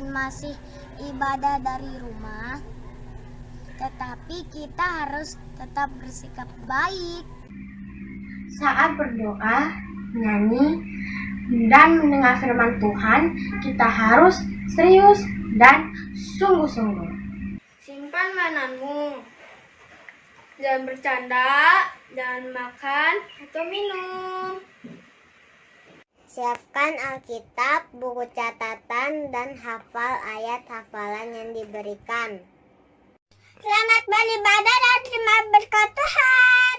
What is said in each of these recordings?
walaupun masih ibadah dari rumah, tetapi kita harus tetap bersikap baik. Saat berdoa, menyanyi, dan mendengar firman Tuhan, kita harus serius dan sungguh-sungguh. Simpan mainanmu. Jangan bercanda, jangan makan atau minum. Siapkan Alkitab, buku catatan, dan hafal ayat hafalan yang diberikan. Selamat beribadah dan terima berkat Tuhan.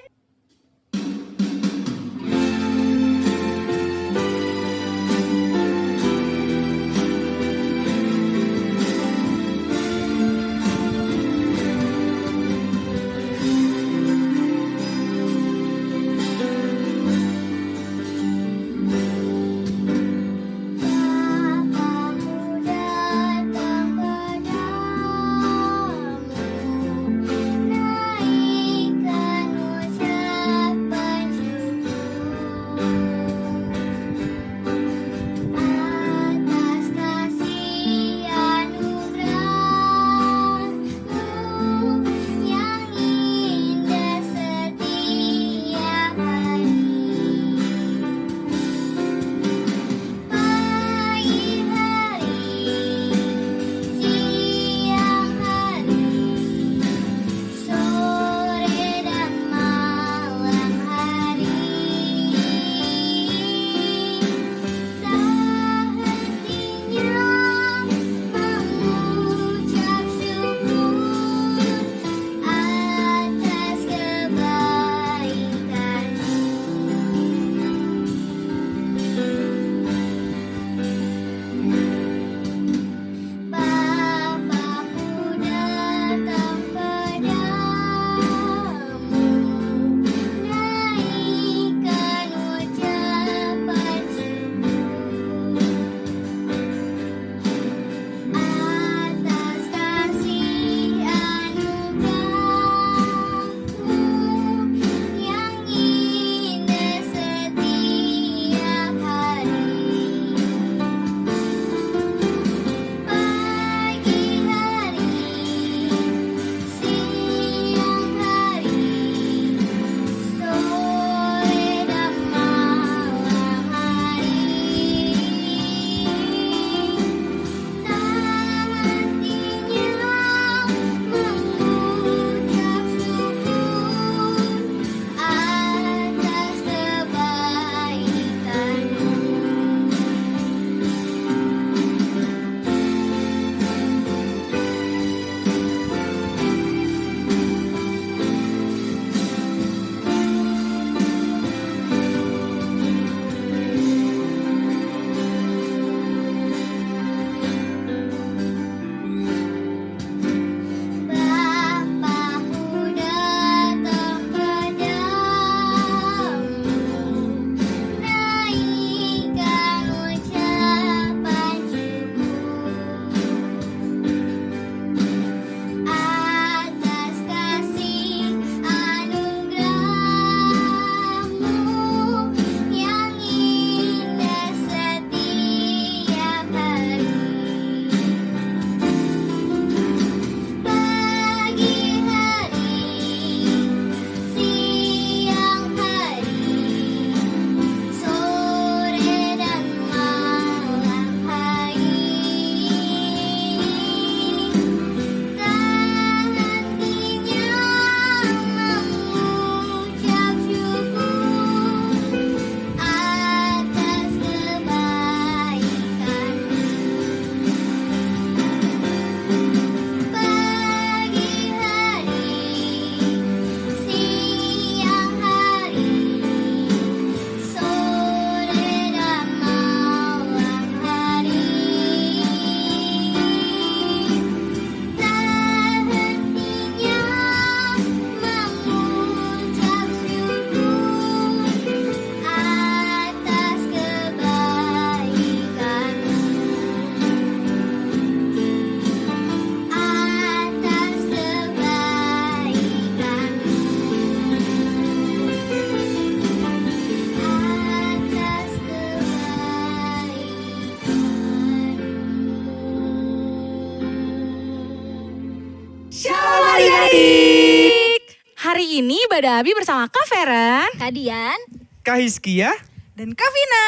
Hari ini ibadah Abi bersama Kak Feren, Kak Dian, Kak Hizkia, dan Kak Vina.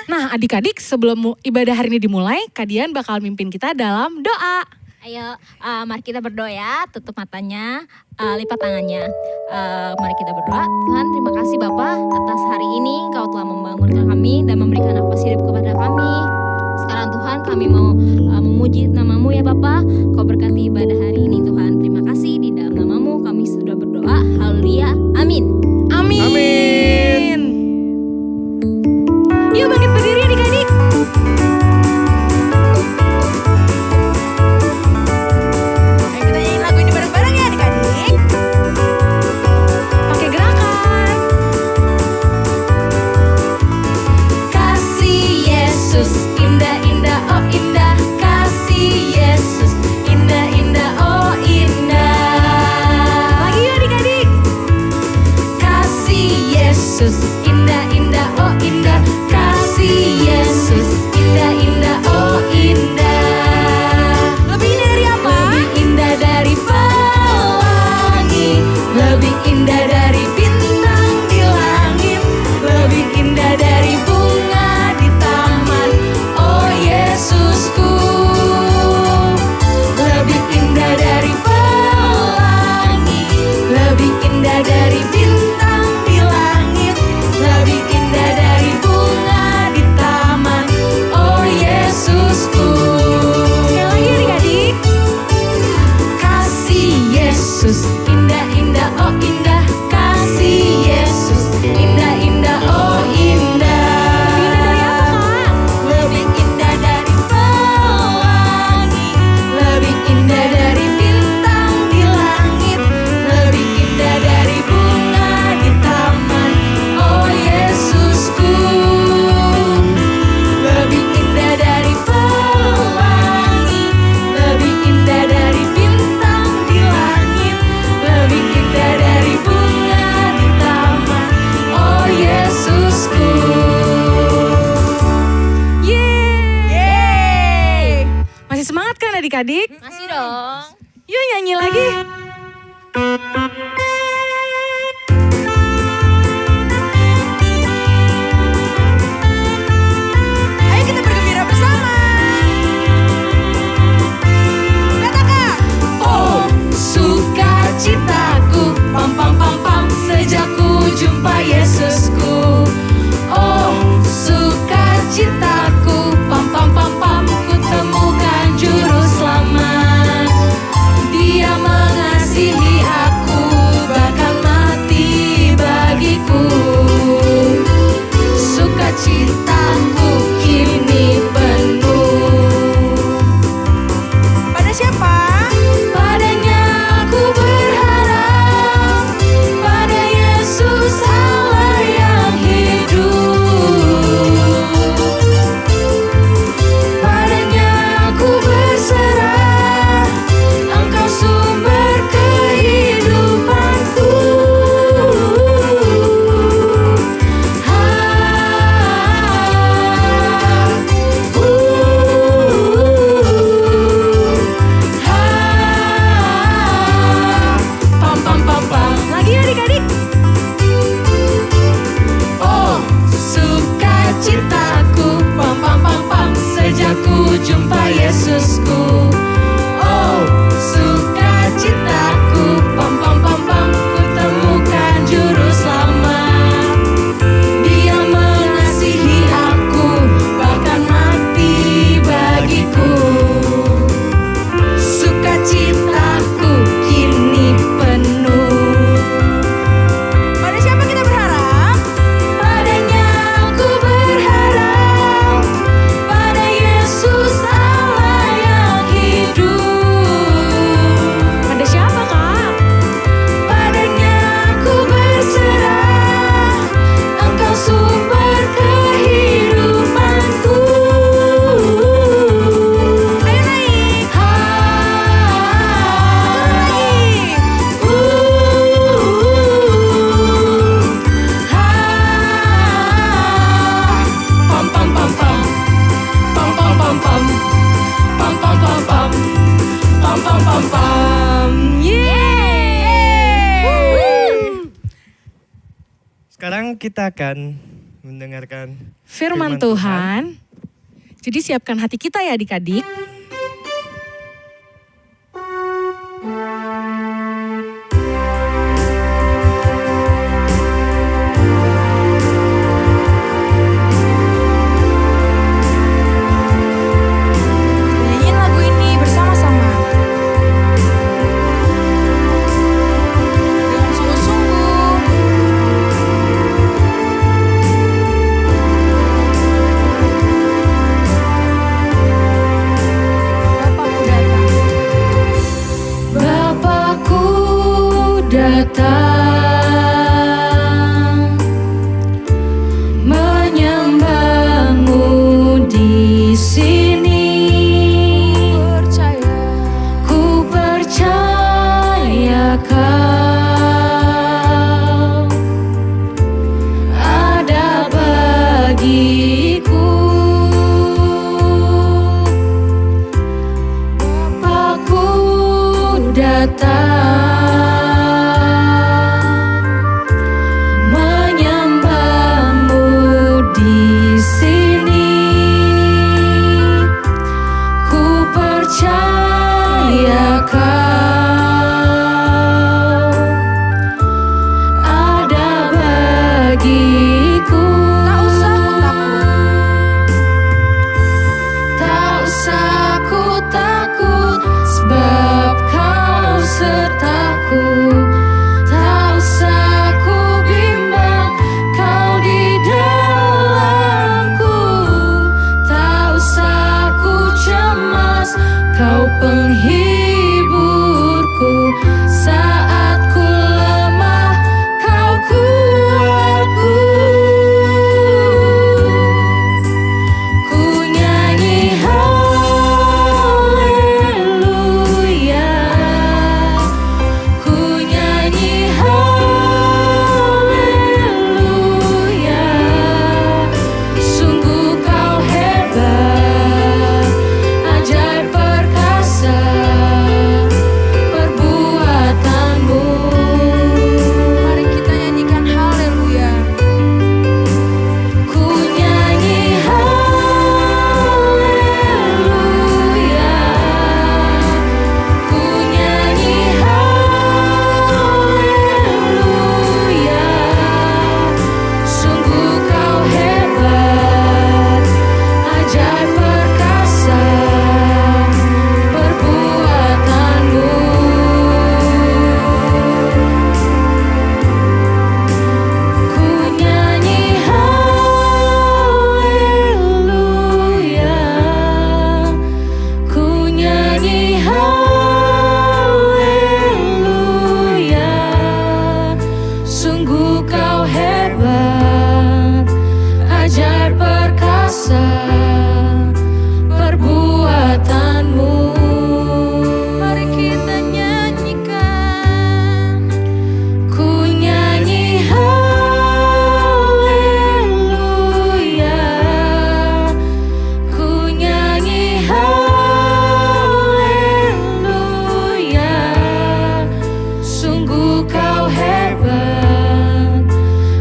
Nah adik-adik sebelum ibadah hari ini dimulai, Kak Dian bakal mimpin kita dalam doa. ayo mari kita berdoa ya, tutup matanya, lipat tangannya. Mari kita berdoa. Tuhan, terima kasih Bapa atas hari ini Engkau telah membangunkan kami dan memberikan nafas hidup kepada kami. Sekarang Tuhan kami mau memuji nama-Mu ya Bapa. Kau berkati ibadah hari ini Tuhan. Terima kasih, di dalam nama-Mu kami sudah berdoa. Haleluya. Amin. Amin. Amin. Yuk bangkit berdiri adik-adik. Ayo kita nyanyi lagu ini bareng-bareng ya adik-adik. Pakai gerakan. Kasih Yesus indah-indah, oh indah. Kasih Yesus indah-indah, oh indah. Lagi yuk adik-adik. Kasih Yesus indah-indah, oh indah. Kasih Yesus indah-indah, oh indah. Lebih indah dari apa? Lebih indah dari pelangi, lebih indah dari bintang di langit, lebih indah dari bunga di taman. Oh Yesusku, lebih indah dari pelangi, lebih indah dari bintang di langit, lebih indah dari bunga di taman. Oh Yesusku. Sekali lagi adik-adik. Kasih Yesus indah-indah, oh indah. Kasih Yesus indah-indah, oh indah. Lebih indah dari pelangi, lebih indah dari bintang di langit, lebih indah dari bunga di taman. Oh Yesusku, lebih indah dari pelangi, lebih indah dari bintang di langit, lebih indah dari bunga di taman. Oh Yesusku. Yeay. Masih semangat kan adik-adik? Masih dong. Yuk nyanyi lagi. Ayo kita bergembira bersama. Katakan. Oh, sukacitaku, pam pam pam pam, sejak ku jumpa Yesusku. Oh, sukacitaku, pam pam pam pam, ku temukan juru selamat. Dia Sekarang kita akan mendengarkan Firman Tuhan. Jadi siapkan hati kita ya adik-adik. Nyanyiin lagu ini bersama-sama. Dengan sungguh-sungguh. Bapakku datang menyembahmu di sini. Ku percaya kau ada bagiku. Bapakku datang menyembahmu di sini. Ku percaya kau ada bagiku. Tak usah ku takut, sebab kau sertaku. Tak usah ku bimbang, kau di dalamku. Tak usah ku cemas, kau penghiburku. Saat ku lemah, kau kuatku. Ku nyanyi haleluya. Ku nyanyi haleluya. Sungguh kau hebat, ajaib perkasa perbuatanmu. Mari kita nyanyikan haleluya. Ku nyanyi haleluya. Ku nyanyi haleluya. Sungguh kau hebat, ajaib perkasa perbuatanmu. Ku nyanyi haleluya. Ku nyanyi haleluya. Sungguh kau hebat, ajaib perkasa perbuatanmu. Mari kita nyanyikan. Ku nyanyi haleluya. Ku nyanyi haleluya. Sungguh kau hebat,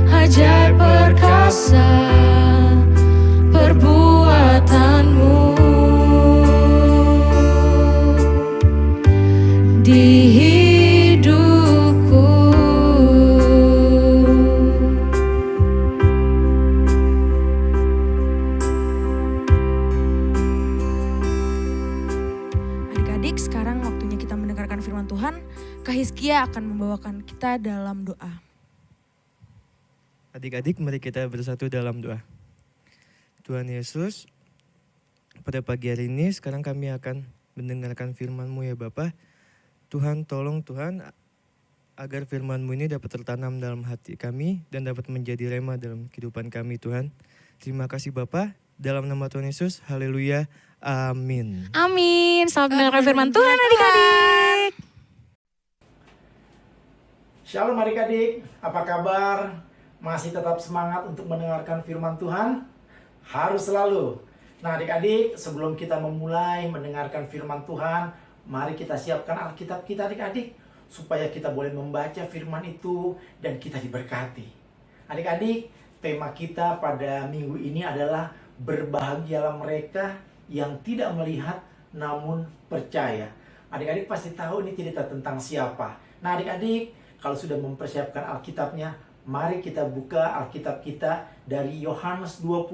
ajaib perkasa perbuatanmu. Di hidupku. Adik-adik, sekarang waktunya kita mendengarkan firman Tuhan. Kak Hizkia akan membawakan kita dalam doa. Adik-adik, mari kita bersatu dalam doa. Tuhan Yesus, pada pagi hari ini sekarang kami akan mendengarkan firman-Mu ya Bapa. Tuhan, tolong Tuhan agar firman-Mu ini dapat tertanam dalam hati kami dan dapat menjadi rema dalam kehidupan kami Tuhan. Terima kasih Bapa, dalam nama Tuhan Yesus, haleluya, amin. Amin. Selamat mendengarkan firman Tuhan adik-adik. Shalom adik-adik, apa kabar? Masih tetap semangat untuk mendengarkan firman Tuhan? Harus selalu. Nah adik-adik, sebelum kita memulai mendengarkan firman Tuhan, mari kita siapkan Alkitab kita adik-adik, supaya kita boleh membaca firman itu dan kita diberkati. Adik-adik, tema kita pada minggu ini adalah berbahagialah mereka yang tidak melihat namun percaya. Adik-adik pasti tahu ini cerita tentang siapa. Nah adik-adik, kalau sudah mempersiapkan Alkitabnya, mari kita buka Alkitab kita dari Yohanes 20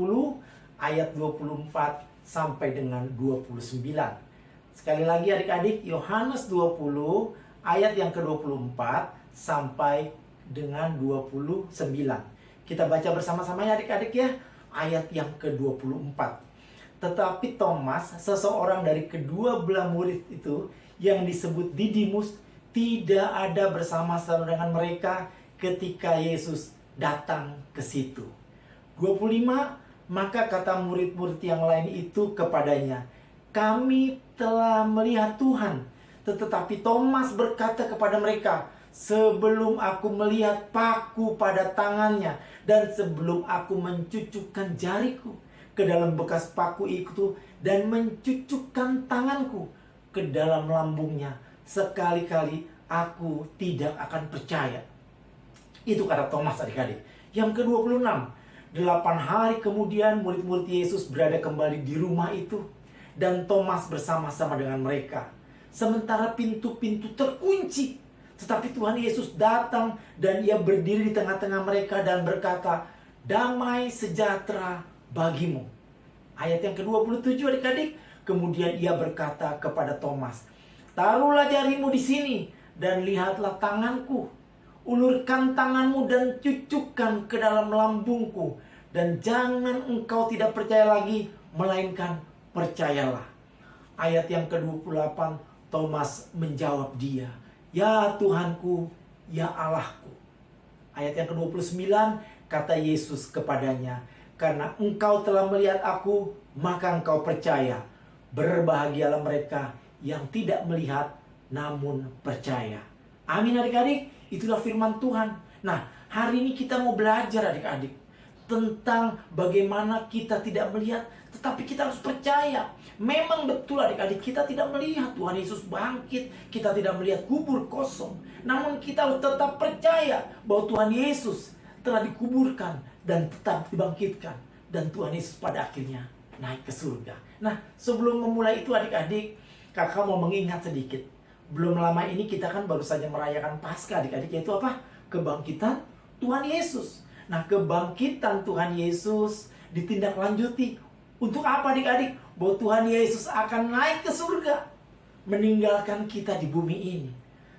ayat 24 sampai dengan 29. Sekali lagi adik-adik, Yohanes 20 ayat yang ke-24 sampai dengan 29. Kita baca bersama-sama ya adik-adik ya, ayat yang ke-24. Tetapi Thomas, seseorang dari kedua belah murid itu yang disebut Didimus, tidak ada bersama-sama dengan mereka ketika Yesus datang ke situ. 25, maka kata murid-murid yang lain itu kepadanya, kami telah melihat Tuhan. Tetapi Thomas berkata kepada mereka, sebelum aku melihat paku pada tangannya dan sebelum aku mencucukkan jariku ke dalam bekas paku itu dan mencucukkan tanganku ke dalam lambungnya, sekali-kali aku tidak akan percaya. Itu kata Thomas adik-adik. Yang ke-26, 8 hari kemudian murid-murid Yesus berada kembali di rumah itu dan Thomas bersama-sama dengan mereka. Sementara pintu-pintu terkunci, tetapi Tuhan Yesus datang dan ia berdiri di tengah-tengah mereka dan berkata, damai sejahtera bagimu. Ayat yang ke-27 adik-adik, kemudian ia berkata kepada Thomas, taruhlah jarimu di sini dan lihatlah tanganku. Ulurkan tanganmu dan cucukkan ke dalam lambungku. Dan jangan engkau tidak percaya lagi, melainkan percayalah. Ayat yang ke-28, Thomas menjawab dia, ya Tuhanku, ya Allahku. Ayat yang ke-29, kata Yesus kepadanya, karena engkau telah melihat aku, maka engkau percaya. Berbahagialah mereka yang tidak melihat namun percaya. Amin adik-adik, itulah firman Tuhan. Nah, hari ini kita mau belajar adik-adik tentang bagaimana kita tidak melihat, tetapi kita harus percaya. Memang betul adik-adik, kita tidak melihat Tuhan Yesus bangkit, kita tidak melihat kubur kosong. Namun kita harus tetap percaya bahwa Tuhan Yesus telah dikuburkan dan tetap dibangkitkan. Dan Tuhan Yesus pada akhirnya naik ke surga. Nah, sebelum memulai itu adik-adik, kakak mau mengingat sedikit. Belum lama ini kita kan baru saja merayakan Paskah adik-adik, yaitu apa? Kebangkitan Tuhan Yesus. Nah, kebangkitan Tuhan Yesus ditindaklanjuti. Untuk apa adik-adik? Bahwa Tuhan Yesus akan naik ke surga, meninggalkan kita di bumi ini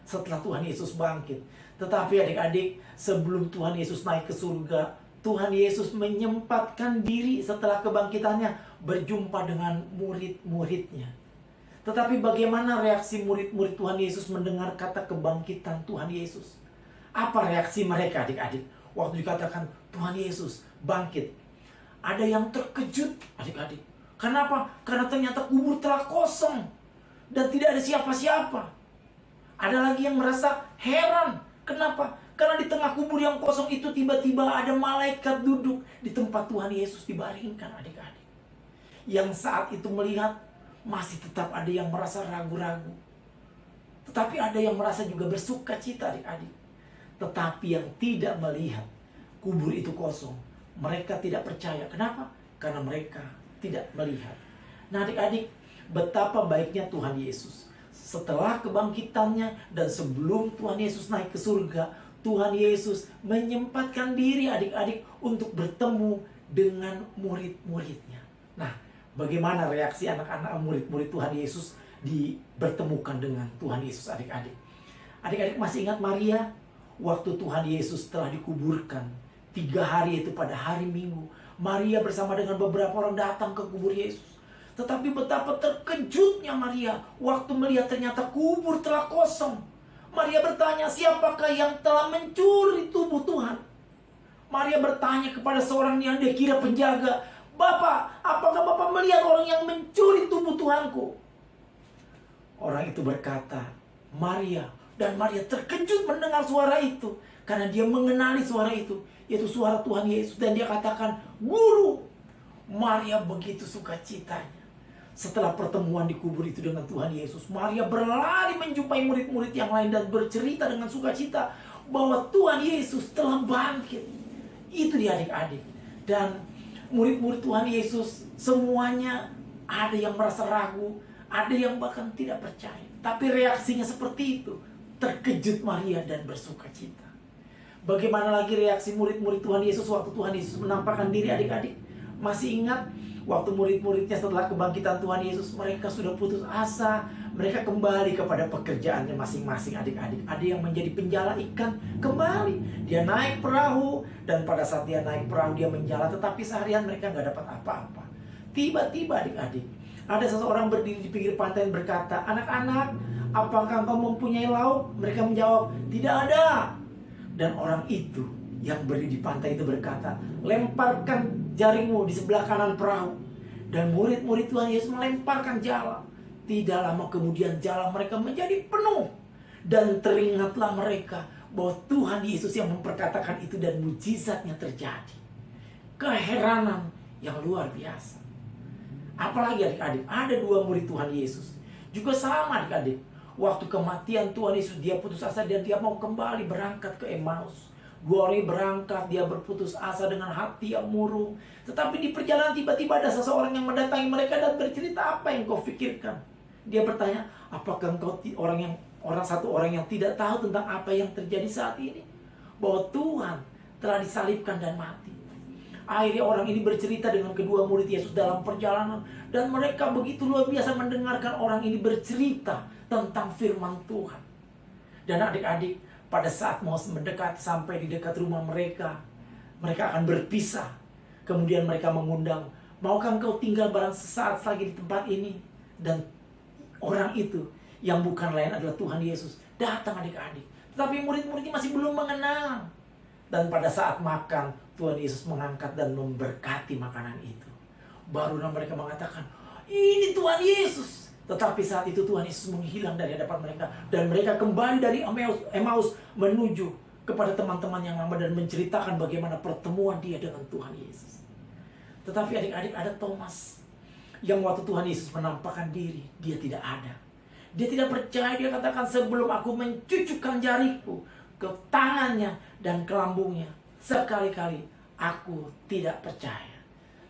setelah Tuhan Yesus bangkit. Tetapi adik-adik, sebelum Tuhan Yesus naik ke surga, Tuhan Yesus menyempatkan diri setelah kebangkitannya berjumpa dengan murid-muridnya. Tetapi bagaimana reaksi murid-murid Tuhan Yesus mendengar kata kebangkitan Tuhan Yesus? Apa reaksi mereka adik-adik waktu dikatakan Tuhan Yesus bangkit? Ada yang terkejut adik-adik. Kenapa? Karena ternyata kubur telah kosong dan tidak ada siapa-siapa. Ada lagi yang merasa heran. Kenapa? Karena di tengah kubur yang kosong itu tiba-tiba ada malaikat duduk di tempat Tuhan Yesus dibaringkan adik-adik. Yang saat itu melihat masih tetap ada yang merasa ragu-ragu. Tetapi ada yang merasa juga bersuka cita adik-adik. Tetapi yang tidak melihat kubur itu kosong, mereka tidak percaya. Kenapa? Karena mereka tidak melihat. Nah adik-adik, betapa baiknya Tuhan Yesus. Setelah kebangkitannya dan sebelum Tuhan Yesus naik ke surga, Tuhan Yesus menyempatkan diri adik-adik untuk bertemu dengan murid-muridnya. Nah, bagaimana reaksi anak-anak murid-murid Tuhan Yesus bertemukan dengan Tuhan Yesus adik-adik? Adik-adik masih ingat Maria? Waktu Tuhan Yesus telah dikuburkan 3 hari itu pada hari Minggu, Maria bersama dengan beberapa orang datang ke kubur Yesus. Tetapi betapa terkejutnya Maria waktu melihat ternyata kubur telah kosong. Maria bertanya, siapakah yang telah mencuri tubuh Tuhan? Maria bertanya kepada seorang yang dia kira penjaga, Bapak, apakah Bapak melihat orang yang mencuri tubuh Tuhanku? Orang itu berkata, Maria. Dan Maria terkejut mendengar suara itu. Karena dia mengenali suara itu, yaitu suara Tuhan Yesus. Dan dia katakan, Guru. Maria begitu sukacitanya. Setelah pertemuan di kubur itu dengan Tuhan Yesus, Maria berlari menjumpai murid-murid yang lain dan bercerita dengan sukacita bahwa Tuhan Yesus telah bangkit. Itu dia adik-adik. Dan murid-murid Tuhan Yesus semuanya ada yang merasa ragu, ada yang bahkan tidak percaya. Tapi reaksinya seperti itu. Terkejut Maria dan bersuka cita. Bagaimana lagi reaksi murid-murid Tuhan Yesus waktu Tuhan Yesus menampakkan diri adik-adik? Masih ingat waktu murid-muridnya setelah kebangkitan Tuhan Yesus, mereka sudah putus asa. Mereka kembali kepada pekerjaannya masing-masing adik-adik. Ada yang menjadi penjala ikan, kembali. Dia naik perahu, dan pada saat dia naik perahu dia menjala, tetapi seharian mereka nggak dapat apa-apa. Tiba-tiba adik-adik, ada seseorang berdiri di pinggir pantai dan berkata, "Anak-anak, apakah kau mempunyai lauk?" Mereka menjawab, "Tidak ada." Dan orang itu yang berdiri di pantai itu berkata, "Lemparkan jaringmu di sebelah kanan perahu." Dan murid-murid Tuhan Yesus melemparkan jala. Tidak lama kemudian jala mereka menjadi penuh. Dan teringatlah mereka bahwa Tuhan Yesus yang memperkatakan itu dan mujizatnya terjadi. Keheranan yang luar biasa. Apalagi adik-adik, ada 2 murid Tuhan Yesus. Juga sama adik-adik. Waktu kematian Tuhan Yesus, dia putus asa dan dia mau kembali berangkat ke Emmaus. 2 orang berangkat, dia berputus asa dengan hati yang murung. Tetapi di perjalanan tiba-tiba ada seseorang yang mendatangi mereka dan bercerita, "Apa yang kau pikirkan?" Dia bertanya, "Apakah engkau satu orang yang tidak tahu tentang apa yang terjadi saat ini? Bahwa Tuhan telah disalibkan dan mati." Akhirnya orang ini bercerita dengan kedua murid Yesus dalam perjalanan. Dan mereka begitu luar biasa mendengarkan orang ini bercerita tentang firman Tuhan. Dan adik-adik, pada saat mau mendekat sampai di dekat rumah mereka akan berpisah. Kemudian mereka mengundang, "Maukah engkau tinggal barang sesaat lagi di tempat ini?" Dan orang itu yang bukan lain adalah Tuhan Yesus datang adik-adik. Tetapi murid-muridnya masih belum mengenal. Dan pada saat makan, Tuhan Yesus mengangkat dan memberkati makanan itu. Barulah mereka mengatakan, "Ini Tuhan Yesus." Tetapi saat itu Tuhan Yesus menghilang dari hadapan mereka. Dan mereka kembali dari Emmaus menuju kepada teman-teman yang lama dan menceritakan bagaimana pertemuan dia dengan Tuhan Yesus. Tetapi adik-adik, ada Thomas yang waktu Tuhan Yesus menampakkan diri, dia tidak ada. Dia tidak percaya, dia katakan, "Sebelum aku mencucukkan jariku ke tangannya dan ke lambungnya, sekali-kali aku tidak percaya."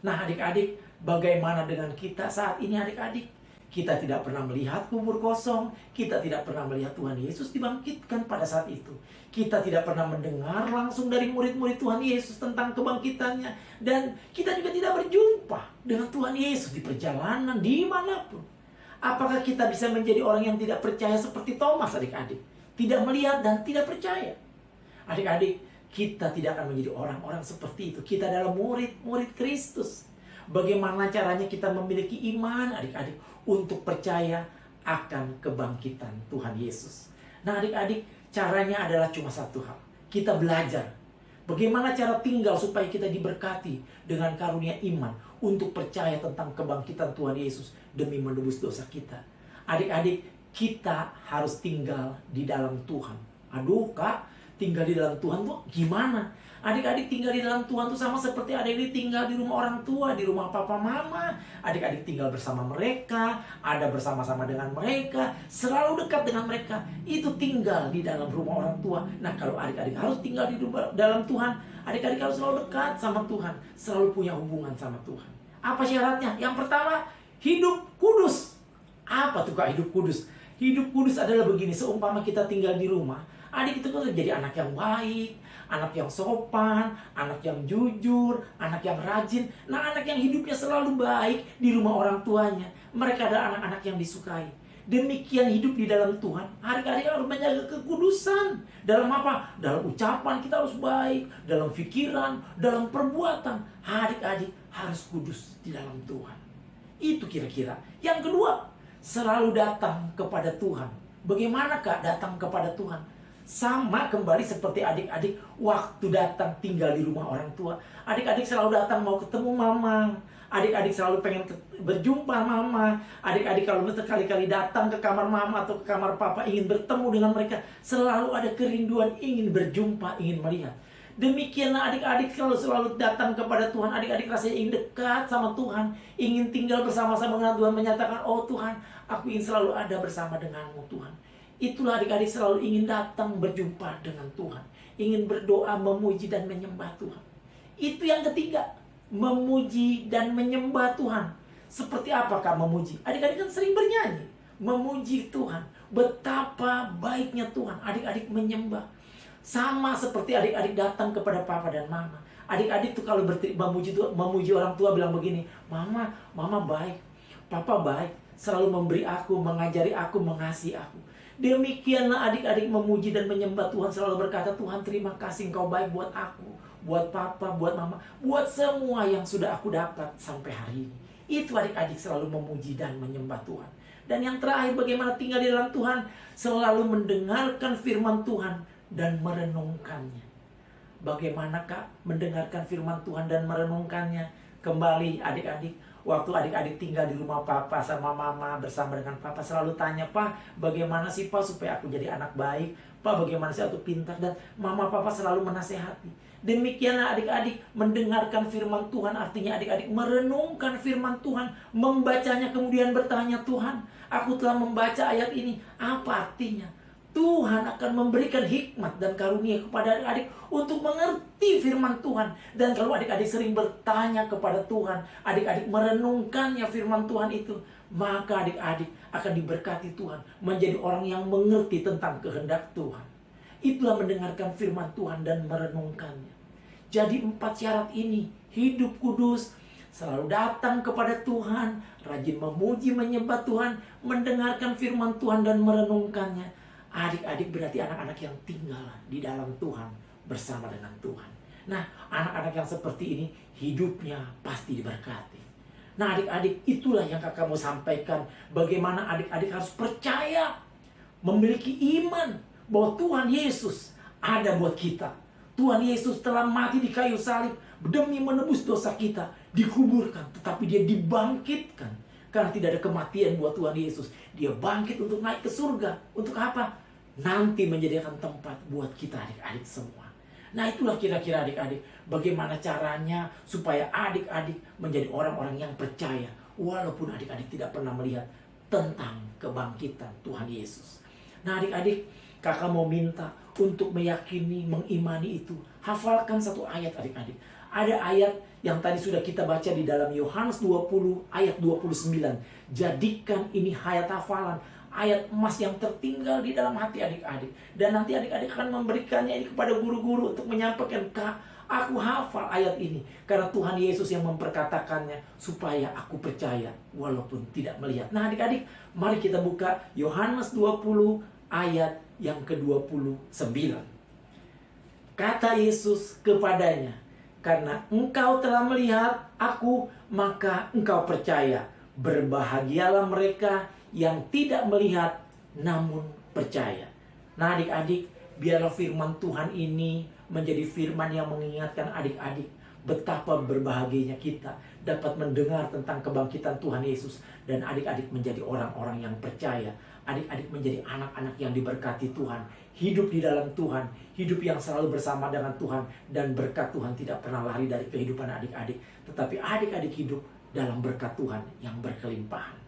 Nah adik-adik, bagaimana dengan kita saat ini adik-adik? Kita tidak pernah melihat kubur kosong. Kita tidak pernah melihat Tuhan Yesus dibangkitkan pada saat itu. Kita tidak pernah mendengar langsung dari murid-murid Tuhan Yesus tentang kebangkitannya. Dan kita juga tidak berjumpa dengan Tuhan Yesus di perjalanan, dimanapun. Apakah kita bisa menjadi orang yang tidak percaya seperti Thomas adik-adik? Tidak melihat dan tidak percaya. Adik-adik, kita tidak akan menjadi orang-orang seperti itu. Kita adalah murid-murid Kristus. Bagaimana caranya kita memiliki iman adik-adik untuk percaya akan kebangkitan Tuhan Yesus? Nah adik-adik, caranya adalah cuma satu hal. Kita belajar bagaimana cara tinggal supaya kita diberkati dengan karunia iman untuk percaya tentang kebangkitan Tuhan Yesus demi menebus dosa kita. Adik-adik, kita harus tinggal di dalam Tuhan. Aduh kak, tinggal di dalam Tuhan tuh gimana? Adik-adik, tinggal di dalam Tuhan tuh sama seperti adik-adik tinggal di rumah orang tua, di rumah papa mama. Adik-adik tinggal bersama mereka, ada bersama-sama dengan mereka, selalu dekat dengan mereka. Itu tinggal di dalam rumah orang tua. Nah kalau adik-adik harus tinggal di dalam Tuhan, adik-adik harus selalu dekat sama Tuhan, selalu punya hubungan sama Tuhan. Apa syaratnya? Yang pertama, hidup kudus. Apa tuh kak hidup kudus? Hidup kudus adalah begini, seumpama kita tinggal di rumah, adik itu kan jadi anak yang baik, anak yang sopan, anak yang jujur, anak yang rajin. Nah anak yang hidupnya selalu baik di rumah orang tuanya, mereka adalah anak-anak yang disukai. Demikian hidup di dalam Tuhan, adik-adik harus menjaga kekudusan. Dalam apa? Dalam ucapan kita harus baik, dalam pikiran, dalam perbuatan. Adik-adik harus kudus di dalam Tuhan. Itu kira-kira. Yang kedua, selalu datang kepada Tuhan. Bagaimana kak datang kepada Tuhan? Sama kembali seperti adik-adik waktu datang tinggal di rumah orang tua. Adik-adik selalu datang mau ketemu mama. Adik-adik selalu pengen berjumpa mama. Adik-adik kalau berkali-kali datang ke kamar mama atau ke kamar papa ingin bertemu dengan mereka. Selalu ada kerinduan ingin berjumpa, ingin melihat. Demikianlah adik-adik selalu datang kepada Tuhan. Adik-adik rasanya ingin dekat sama Tuhan, ingin tinggal bersama-sama dengan Tuhan, menyatakan, "Oh Tuhan, aku ingin selalu ada bersama denganmu Tuhan." Itulah adik-adik selalu ingin datang berjumpa dengan Tuhan, ingin berdoa, memuji dan menyembah Tuhan. Itu yang ketiga, memuji dan menyembah Tuhan. Seperti apakah memuji? Adik-adik kan sering bernyanyi, memuji Tuhan. Betapa baiknya Tuhan. Adik-adik menyembah. Sama seperti adik-adik datang kepada papa dan mama. Adik-adik tuh kalau memuji orang tua bilang begini, mama baik, papa baik, selalu memberi aku, mengajari aku, mengasihi aku. Demikianlah adik-adik memuji dan menyembah Tuhan, selalu berkata, Tuhan terima kasih Engkau baik buat aku, buat papa, buat mama, buat semua yang sudah aku dapat sampai hari ini. Itu adik-adik selalu memuji dan menyembah Tuhan. Dan yang terakhir, bagaimana tinggal di dalam Tuhan, selalu mendengarkan firman Tuhan dan merenungkannya. Bagaimanakah mendengarkan firman Tuhan dan merenungkannya? Kembali adik-adik, waktu adik-adik tinggal di rumah papa sama mama bersama dengan papa, selalu tanya, Pak, bagaimana sih Pak supaya aku jadi anak baik? Pak, bagaimana sih aku pintar? Dan mama papa selalu menasehati. Demikianlah adik-adik mendengarkan firman Tuhan, artinya adik-adik merenungkan firman Tuhan, membacanya kemudian bertanya, Tuhan, aku telah membaca ayat ini, apa artinya? Tuhan akan memberikan hikmat dan karunia kepada adik-adik untuk mengerti firman Tuhan. Dan kalau adik-adik sering bertanya kepada Tuhan, adik-adik merenungkannya firman Tuhan itu, maka adik-adik akan diberkati Tuhan, menjadi orang yang mengerti tentang kehendak Tuhan. Itulah mendengarkan firman Tuhan dan merenungkannya. Jadi 4 syarat ini, hidup kudus, selalu datang kepada Tuhan, rajin memuji menyembah Tuhan, mendengarkan firman Tuhan dan merenungkannya. Adik-adik berarti anak-anak yang tinggal di dalam Tuhan bersama dengan Tuhan. Nah, anak-anak yang seperti ini hidupnya pasti diberkati. Nah, adik-adik, itulah yang kakak mau sampaikan. Bagaimana adik-adik harus percaya, memiliki iman bahwa Tuhan Yesus ada buat kita. Tuhan Yesus telah mati di kayu salib demi menebus dosa kita, dikuburkan, tetapi dia dibangkitkan. Karena tidak ada kematian buat Tuhan Yesus. Dia bangkit untuk naik ke surga. Untuk apa? Nanti menjadikan tempat buat kita adik-adik semua. Nah, itulah kira-kira adik-adik, bagaimana caranya supaya adik-adik menjadi orang-orang yang percaya, walaupun adik-adik tidak pernah melihat tentang kebangkitan Tuhan Yesus. Nah, adik-adik, kakak mau minta untuk meyakini, mengimani itu. Hafalkan satu ayat adik-adik. Ada ayat yang tadi sudah kita baca di dalam Yohanes 20 ayat 29. Jadikan ini ayat hafalan, ayat emas yang tertinggal di dalam hati adik-adik. Dan nanti adik-adik akan memberikannya ini kepada guru-guru untuk menyampaikan, Kak, aku hafal ayat ini. Karena Tuhan Yesus yang memperkatakannya supaya aku percaya walaupun tidak melihat. Nah, adik-adik, mari kita buka Yohanes 20 ayat yang ke-29. Kata Yesus kepadanya, karena engkau telah melihat aku, maka engkau percaya. Berbahagialah mereka yang tidak melihat namun percaya. Nah, adik-adik, biarlah firman Tuhan ini menjadi firman yang mengingatkan adik-adik betapa berbahagianya kita dapat mendengar tentang kebangkitan Tuhan Yesus. Dan adik-adik menjadi orang-orang yang percaya. Adik-adik menjadi anak-anak yang diberkati Tuhan, hidup di dalam Tuhan, hidup yang selalu bersama dengan Tuhan, dan berkat Tuhan tidak pernah lari dari kehidupan adik-adik, tetapi adik-adik hidup dalam berkat Tuhan yang berkelimpahan.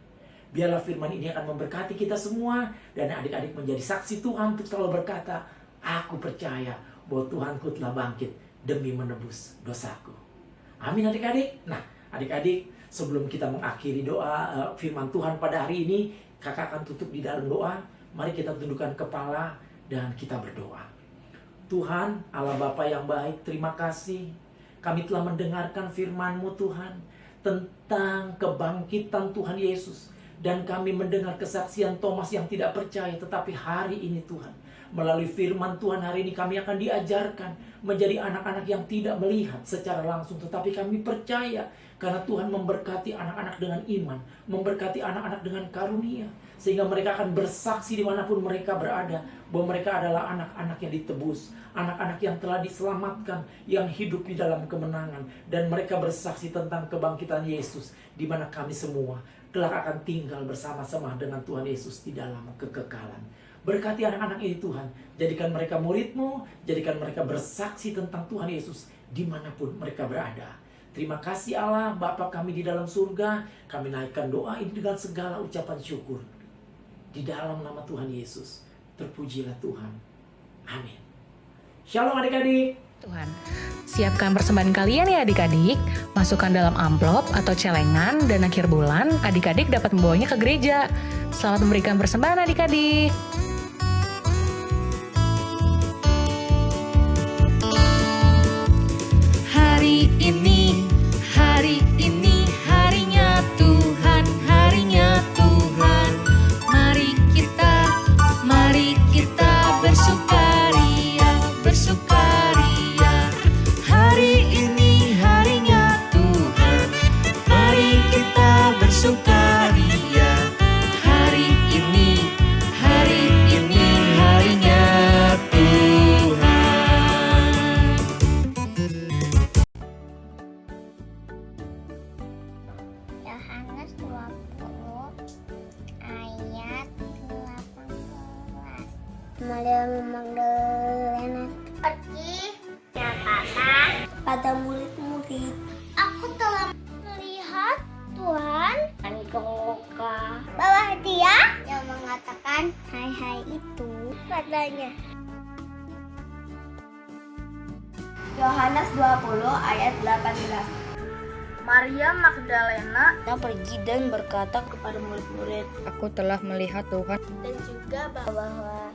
Biarlah firman ini akan memberkati kita semua, dan adik-adik menjadi saksi Tuhan untuk selalu berkata, aku percaya bahwa Tuhanku telah bangkit demi menebus dosaku. Amin adik-adik. Nah, adik-adik, sebelum kita mengakhiri doa firman Tuhan pada hari ini, kakak akan tutup di dalam doa. Mari kita tundukkan kepala dan kita berdoa. Tuhan, Allah Bapa yang baik, terima kasih. Kami telah mendengarkan firman-Mu Tuhan tentang kebangkitan Tuhan Yesus. Dan kami mendengar kesaksian Thomas yang tidak percaya. Tetapi hari ini Tuhan, melalui firman Tuhan hari ini kami akan diajarkan menjadi anak-anak yang tidak melihat secara langsung. Tetapi kami percaya karena Tuhan memberkati anak-anak dengan iman, memberkati anak-anak dengan karunia, sehingga mereka akan bersaksi dimanapun mereka berada, bahwa mereka adalah anak-anak yang ditebus, anak-anak yang telah diselamatkan, yang hidup di dalam kemenangan. Dan mereka bersaksi tentang kebangkitan Yesus, di mana kami semua kelak akan tinggal bersama-sama dengan Tuhan Yesus di dalam kekekalan. Berkati anak-anak ini Tuhan, jadikan mereka murid-Mu, jadikan mereka bersaksi tentang Tuhan Yesus dimanapun mereka berada. Terima kasih Allah, Bapa kami di dalam surga, kami naikkan doa ini dengan segala ucapan syukur. Di dalam nama Tuhan Yesus, terpujilah Tuhan. Amin. Shalom adik-adik. Tuhan. Siapkan persembahan kalian ya adik-adik, masukkan dalam amplop atau celengan dan akhir bulan adik-adik dapat membawanya ke gereja. Selamat memberikan persembahan adik-adik. Hari ini harinya Tuhan, harinya Tuhan. Mari kita bersukaria, bersukaria. Hari ini harinya Tuhan, mari kita bersukaria. Hari ini harinya Tuhan. Yohanes 20 ayat 18. Maria Magdalena pergi pada murid-murid. Aku telah melihat Tuhan dan kemuka bahwa dia yang mengatakan hai itu padanya. Yohanes 20 ayat 18. Maria Magdalena pergi dan berkata kepada murid-murid, Aku telah melihat Tuhan. Dan juga bahwa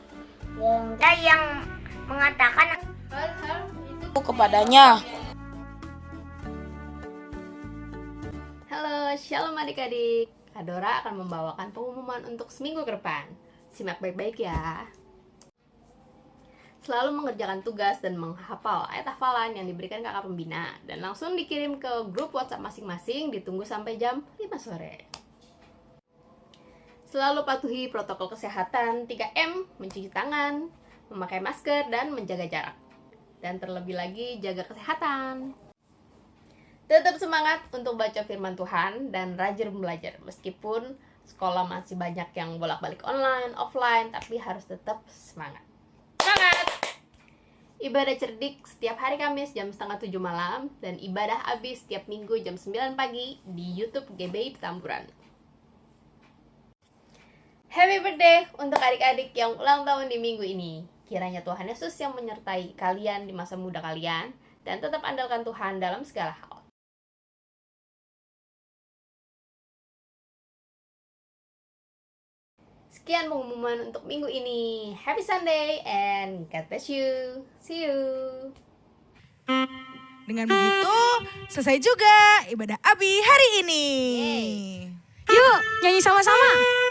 yang mengatakan Hal-hal itu kepadanya. Halo, shalom adik-adik. Kadora akan membawakan pengumuman untuk seminggu ke depan. Simak baik-baik ya. Selalu mengerjakan tugas dan menghafal ayat hafalan yang diberikan kakak pembina dan langsung dikirim ke grup WhatsApp masing-masing, ditunggu sampai jam 5 sore. Selalu patuhi protokol kesehatan 3M, mencuci tangan, memakai masker, dan menjaga jarak. Dan terlebih lagi, jaga kesehatan. Tetap semangat untuk baca firman Tuhan dan rajin belajar. Meskipun sekolah masih banyak yang bolak-balik online, offline, tapi harus tetap semangat. Semangat! Ibadah cerdik setiap hari Kamis jam 6:30 malam dan ibadah habis setiap Minggu jam 9 pagi di YouTube GBI Petamburan. Happy birthday untuk adik-adik yang ulang tahun di minggu ini. Kiranya Tuhan Yesus yang menyertai kalian di masa muda kalian dan tetap andalkan Tuhan dalam segala hal. Sekian pengumuman untuk minggu ini. Happy Sunday and God bless you. See you. Dengan begitu, selesai juga ibadah Abi hari ini. Yuk, nyanyi sama-sama.